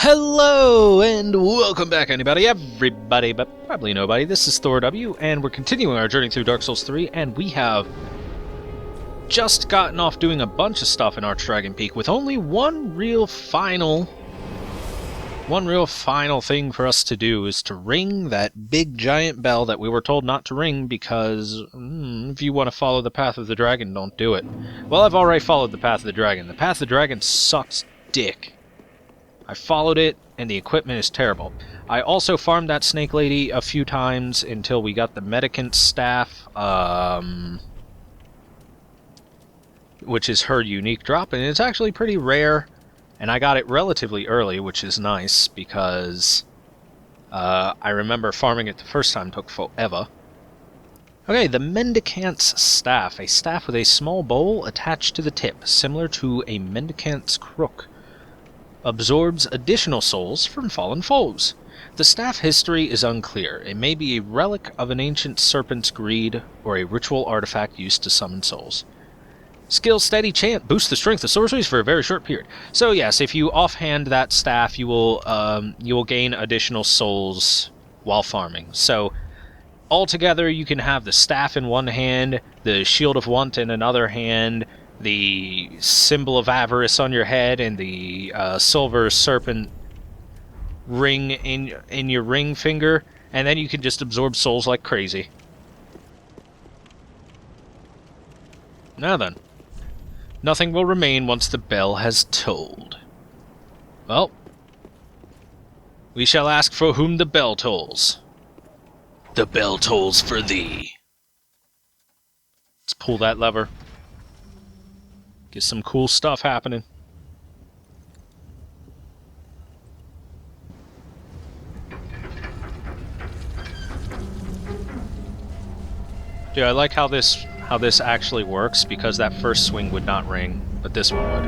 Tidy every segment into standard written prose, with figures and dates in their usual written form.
Hello and welcome back, everybody, but probably nobody. This is ThorW, and we're continuing our journey through Dark Souls 3, and we have just gotten off doing a bunch of stuff in Archdragon Peak with only one real final thing for us to do, is to ring that big giant bell that we were told not to ring because if you want to follow the path of the dragon, don't do it. Well, I've already followed the path of the dragon. The path of the dragon sucks dick. I followed it, and the equipment is terrible. I also farmed that snake lady a few times until we got the medicant staff, which is her unique drop, and it's actually pretty rare, and I got it relatively early, which is nice, because I remember farming it the first time took forever. Okay, the mendicant's staff, a staff with a small bowl attached to the tip, similar to a mendicant's crook. Absorbs additional souls from fallen foes. The staff history is unclear. It may be a relic of an ancient serpent's greed, or a ritual artifact used to summon souls. Skill Steady Chant boosts the strength of sorceries for a very short period. So yes, if you offhand that staff, you will gain additional souls while farming. So altogether, you can have the staff in one hand, the Shield of Want in another hand, the symbol of avarice on your head, and the silver serpent ring in your ring finger, and then you can just absorb souls like crazy. Now then, nothing will remain once the bell has tolled. Well, we shall ask for whom the bell tolls. The bell tolls for thee. Let's pull that lever. Get some cool stuff happening. Dude, I like how this actually works, because that first swing would not ring, but this one would.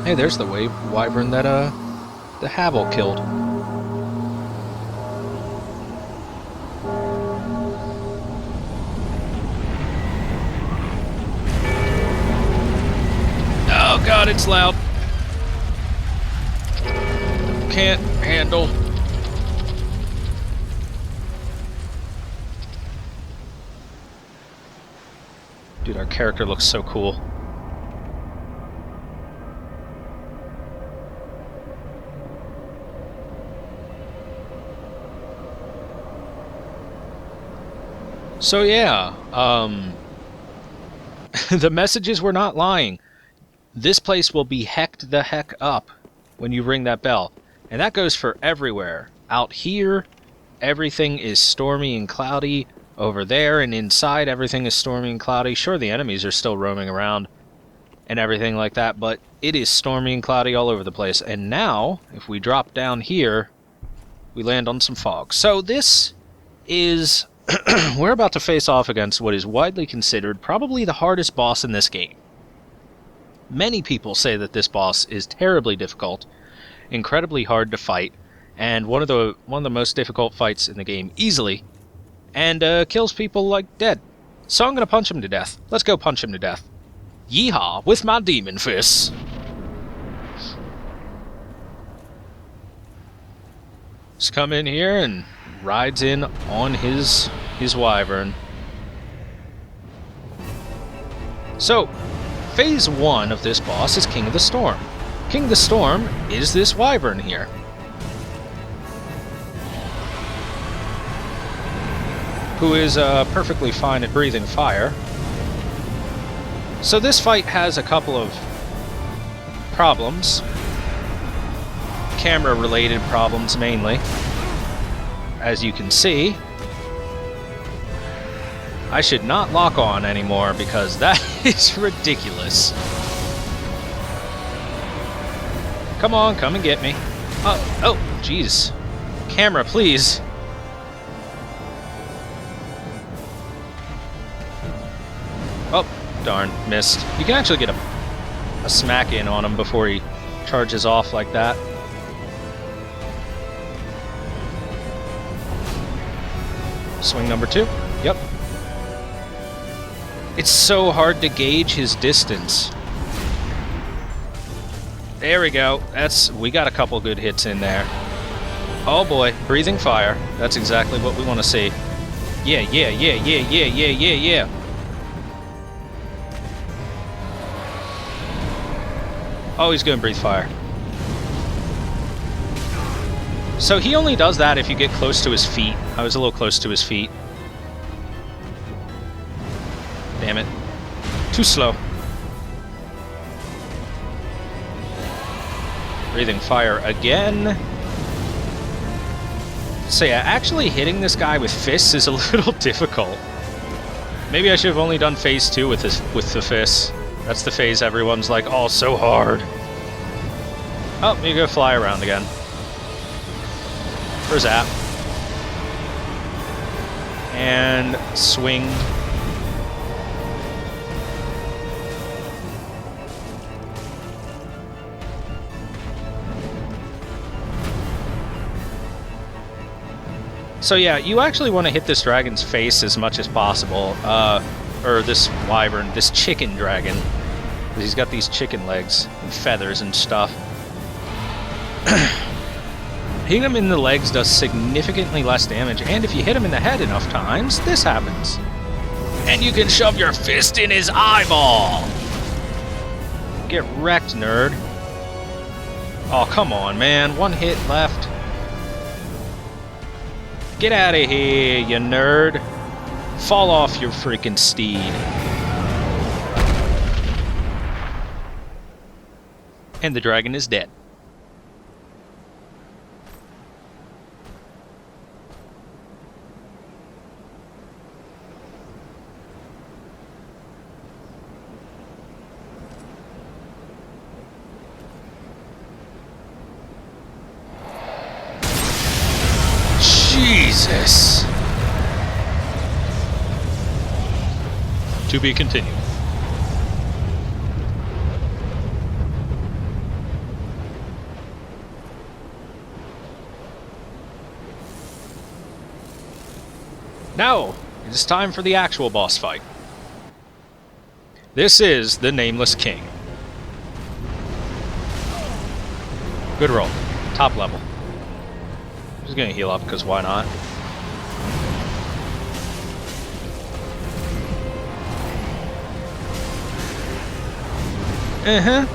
Hey, there's the wyvern that the Havel killed. Oh god, it's loud. Can't handle. Dude, our character looks so cool. So yeah, the messages were not lying. This place will be hecked the heck up when you ring that bell. And that goes for everywhere. Out here, everything is stormy and cloudy. Over there and inside, everything is stormy and cloudy. Sure, the enemies are still roaming around and everything like that, but it is stormy and cloudy all over the place. And now, if we drop down here, we land on some fog. So this is... we're about to face off against what is widely considered probably the hardest boss in this game. Many people say that this boss is terribly difficult, incredibly hard to fight, and one of the most difficult fights in the game easily, and kills people like dead. So I'm gonna punch him to death. Let's go punch him to death. Yeehaw with my demon fists. Just come in here and rides in on his wyvern. So, Phase 1 of this boss is King of the Storm. King of the Storm is this wyvern here. Who is perfectly fine at breathing fire. So this fight has a couple of problems. Camera-related problems, mainly. As you can see, I should not lock on anymore, because that is ridiculous. Come on, come and get me. Oh, jeez. Camera, please. Oh, darn, missed. You can actually get a smack in on him before he charges off like that. Swing number 2. Yep. It's so hard to gauge his distance. There we go. We got a couple good hits in there. Oh boy, breathing fire. That's exactly what we want to see. Yeah, yeah, yeah, yeah, yeah, yeah, yeah, yeah. Oh, he's gonna breathe fire. So he only does that if you get close to his feet. I was a little close to his feet. Damn it. Too slow. Breathing fire again. So yeah, actually hitting this guy with fists is a little difficult. Maybe I should have only done phase 2 with the fists. That's the phase everyone's like, oh, so hard. Oh, you go fly around again. For zap. And swing. So yeah, you actually want to hit this dragon's face as much as possible. Or this wyvern, this chicken dragon. He's got these chicken legs and feathers and stuff. Hitting him in the legs does significantly less damage, and if you hit him in the head enough times, this happens. And you can shove your fist in his eyeball! Get wrecked, nerd. Oh, come on, man. One hit left. Get out of here, you nerd. Fall off your freaking steed. And the dragon is dead. Jesus. To be continued. Now, it is time for the actual boss fight. This is the Nameless King. Good roll. Top level. Just gonna heal up, because why not? Uh-huh.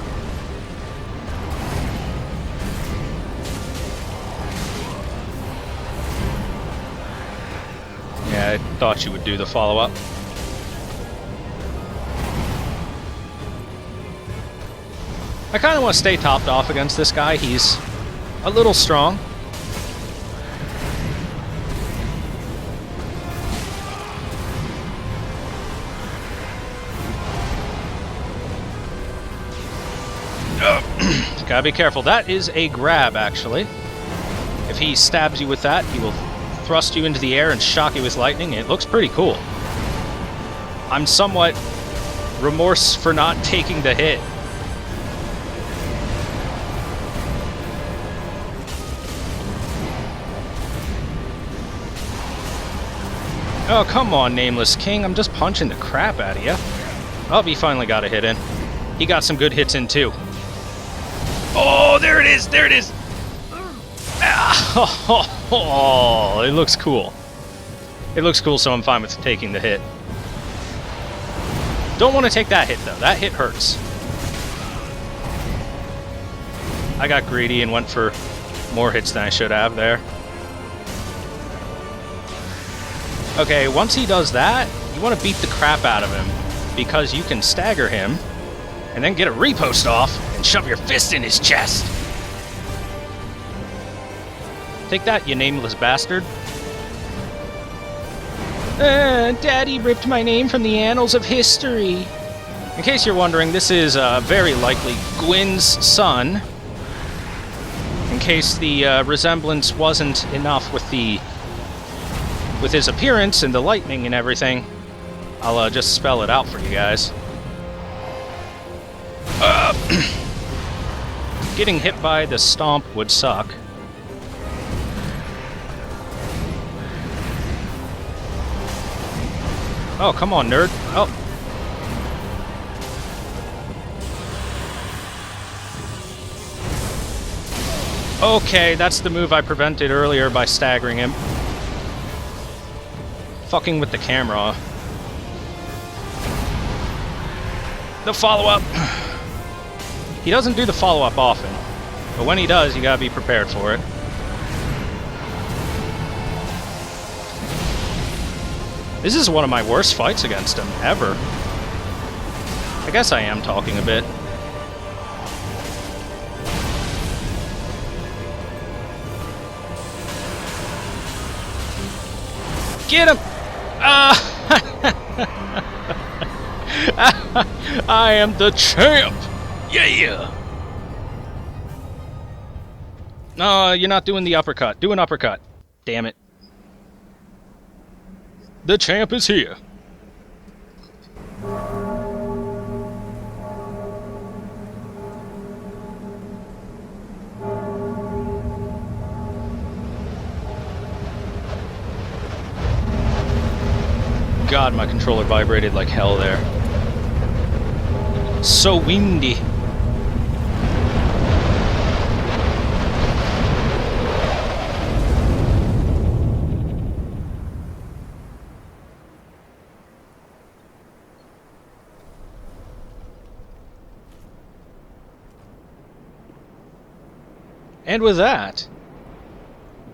Yeah, I thought you would do the follow-up. I kind of want to stay topped off against this guy. He's a little strong. Gotta be careful. That is a grab, actually. If he stabs you with that, he will thrust you into the air and shock you with lightning. It looks pretty cool. I'm somewhat remorse for not taking the hit. Oh, come on, Nameless King. I'm just punching the crap out of you. Oh, he finally got a hit in. He got some good hits in, too. Oh, there it is! There it is! Oh, it looks cool. It looks cool, so I'm fine with taking the hit. Don't want to take that hit, though. That hit hurts. I got greedy and went for more hits than I should have there. Okay, once he does that, you want to beat the crap out of him, because you can stagger him, and then get a riposte off, and shove your fist in his chest. Take that, you nameless bastard. Daddy ripped my name from the annals of history. In case you're wondering, this is very likely Gwyn's son. In case the resemblance wasn't enough with his appearance and the lightning and everything, I'll just spell it out for you guys. Getting hit by the stomp would suck. Oh, come on, nerd. Oh, Okay, that's the move I prevented earlier by staggering him. Fucking with the camera. The follow-up. He doesn't do the follow-up often, but when he does, you gotta be prepared for it. This is one of my worst fights against him, ever. I guess I am talking a bit. Get him! I am the champ! Yeah! No, you're not doing the uppercut. Do an uppercut. Damn it. The champ is here. God, my controller vibrated like hell there. So windy. And with that,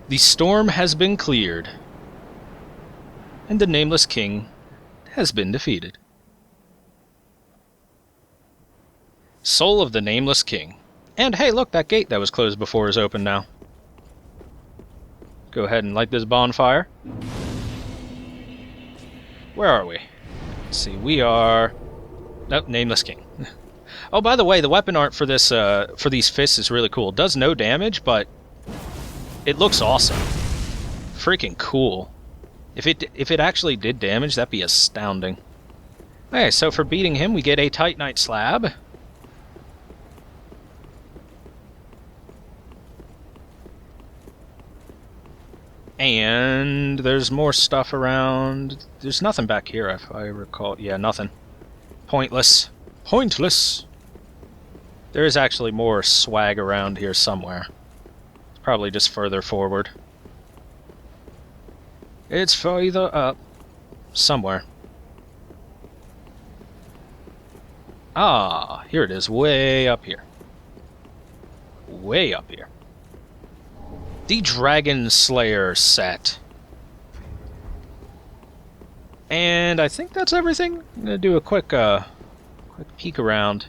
the storm has been cleared, and the Nameless King has been defeated. Soul of the Nameless King. And hey, look, that gate that was closed before is open now. Go ahead and light this bonfire. Where are we? Let's see, we are... Nope, Nameless King. Oh, by the way, the weapon art for this, for these fists is really cool. It does no damage, but it looks awesome. Freaking cool. If it actually did damage, that'd be astounding. Okay, so for beating him, we get a Titanite slab. And there's more stuff around. There's nothing back here, if I recall. Yeah, nothing. Pointless. Pointless! There is actually more swag around here somewhere. It's probably just further forward. It's further up. Somewhere. Ah, here it is. Way up here. Way up here. The Dragon Slayer set. And I think that's everything. I'm gonna do a quick peek around.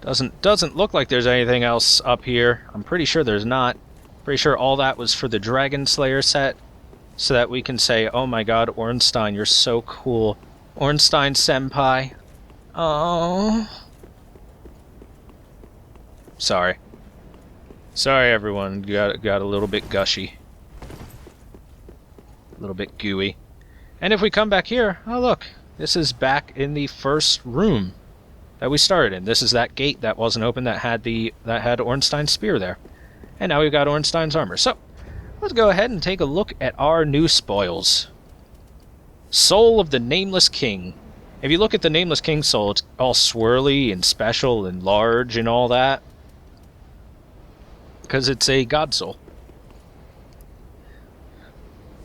Doesn't look like there's anything else up here. I'm pretty sure there's not. Pretty sure all that was for the Dragon Slayer set, so that we can say, "Oh my God, Ornstein, you're so cool, Ornstein senpai." Oh, sorry. Sorry, everyone. Got a little bit gushy, a little bit gooey. And if we come back here, oh look, this is back in the first room that we started in. This is that gate that wasn't open that had Ornstein's spear there. And now we've got Ornstein's armor. So, let's go ahead and take a look at our new spoils. Soul of the Nameless King. If you look at the Nameless King soul, it's all swirly and special and large and all that. Because it's a god soul.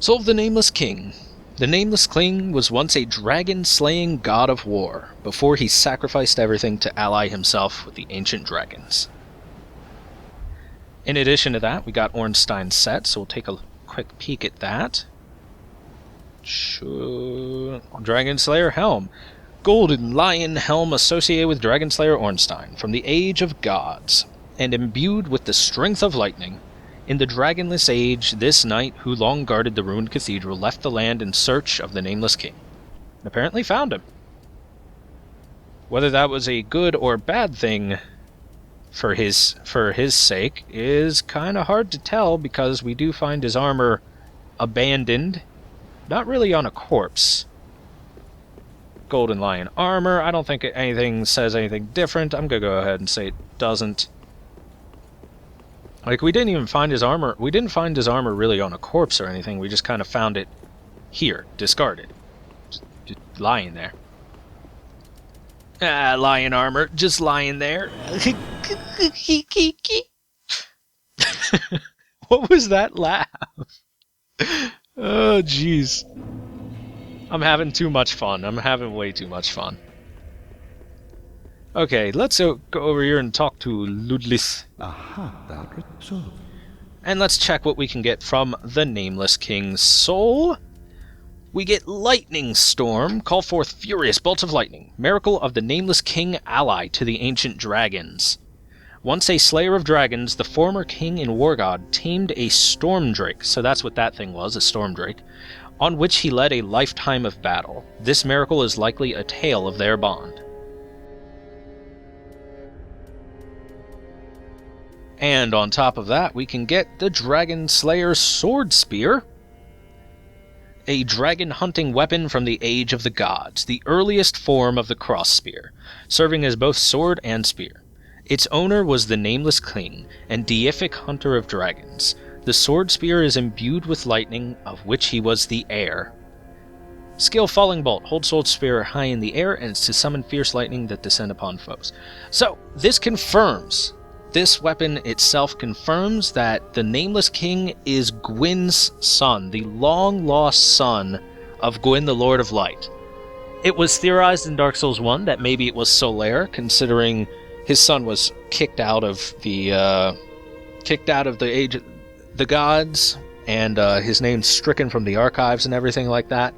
Soul of the Nameless King. The Nameless King was once a dragon-slaying god of war, before he sacrificed everything to ally himself with the ancient dragons. In addition to that, we got Ornstein's set, so we'll take a quick peek at that. Dragon Slayer Helm. Golden Lion Helm associated with Dragon Slayer Ornstein, from the Age of Gods, and imbued with the strength of lightning. In the Dragonless Age, this knight, who long guarded the ruined cathedral, left the land in search of the Nameless King, and apparently found him. Whether that was a good or bad thing for his sake is kind of hard to tell, because we do find his armor abandoned, not really on a corpse. Golden Lion armor, I don't think anything says anything different. I'm gonna go ahead and say it doesn't. Like, we didn't even find his armor. We didn't find his armor really on a corpse or anything. We just kind of found it here, discarded. Just lying there. Ah, lion armor, just lying there. What was that laugh? Oh, jeez. I'm having too much fun. I'm having way too much fun. Okay, let's go over here and talk to Ludlis. And let's check what we can get from the Nameless King's soul. We get Lightning Storm, call forth furious bolts of lightning, miracle of the Nameless King ally to the ancient dragons. Once a slayer of dragons, the former king and war god tamed a storm drake, so that's what that thing was, a storm drake, on which he led a lifetime of battle. This miracle is likely a tale of their bond. And on top of that, we can get the Dragon Slayer's Sword Spear, a dragon hunting weapon from the Age of the Gods, the earliest form of the cross spear, serving as both sword and spear. Its owner was the Nameless King, and deific hunter of dragons. The sword spear is imbued with lightning, of which he was the heir. Skill Falling Bolt. Hold sword spear high in the air, and it's to summon fierce lightning that descend upon foes. So, this confirms, this weapon itself confirms that the Nameless King is Gwyn's son, the long-lost son of Gwyn, the Lord of Light. It was theorized in Dark Souls 1 that maybe it was Solaire, considering his son was kicked out of the Age of the Gods, and his name's stricken from the archives and everything like that.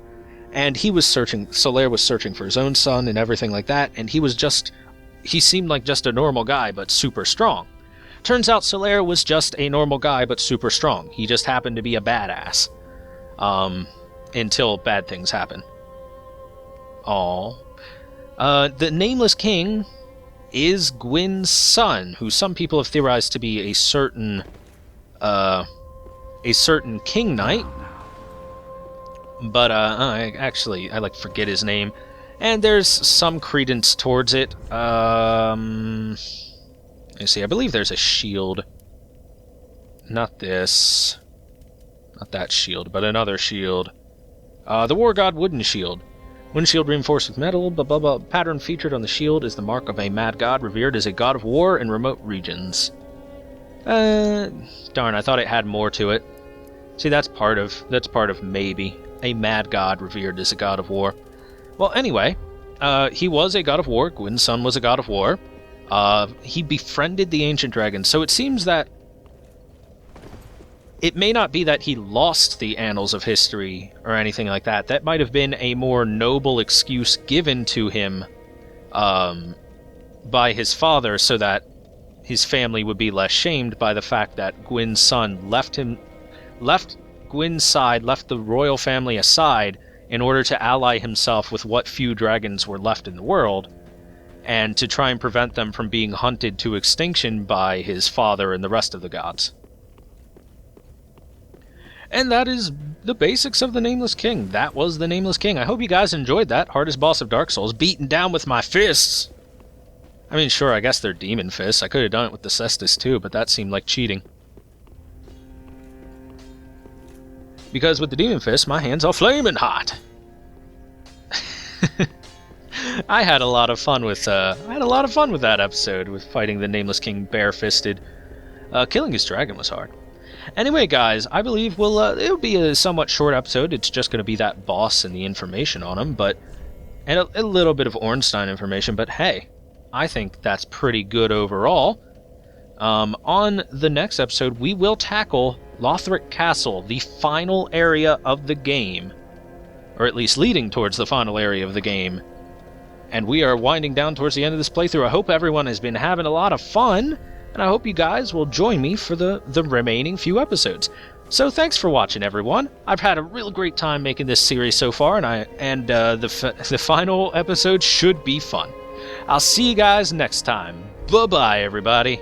And Solaire was searching for his own son and everything like that, and he seemed like just a normal guy, but super strong. Turns out Solaire was just a normal guy, but super strong. He just happened to be a badass. Until bad things happen. The Nameless King is Gwyn's son, who some people have theorized to be a certain King Knight. But, I forget his name. And there's some credence towards it. Let me see, I believe there's a shield. Not this. Not that shield, but another shield. The War God Wooden Shield. Wooden shield reinforced with metal, blah blah blah. Pattern featured on the shield is the mark of a mad god revered as a god of war in remote regions. Darn, I thought it had more to it. See, that's part of maybe. A mad god revered as a god of war. Well, anyway, he was a god of war. Gwyn's son was a god of war. He befriended the ancient dragons, so it seems that it may not be that he lost the annals of history or anything like that. That might have been a more noble excuse given to him by his father so that his family would be less shamed by the fact that Gwyn's son left Gwyn's side, left the royal family aside in order to ally himself with what few dragons were left in the world, and to try and prevent them from being hunted to extinction by his father and the rest of the gods. And that is the basics of the Nameless King. That was the Nameless King. I hope you guys enjoyed that. Hardest boss of Dark Souls, beaten down with my fists. I mean, sure, I guess they're demon fists. I could have done it with the Cestus too, but that seemed like cheating. Because with the demon fist, my hands are flaming hot. I had a lot of fun with that episode, with fighting the Nameless King barefisted. Killing his dragon was hard. Anyway, guys, I believe it'll be a somewhat short episode. It's just going to be that boss and the information on him, and a little bit of Ornstein information. But hey, I think that's pretty good overall. On the next episode, we will tackle Lothric Castle, the final area of the game, or at least leading towards the final area of the game. And we are winding down towards the end of this playthrough. I hope everyone has been having a lot of fun, and I hope you guys will join me for the remaining few episodes. So thanks for watching, everyone. I've had a real great time making this series so far, and the final episode should be fun. I'll see you guys next time. Bye-bye, everybody.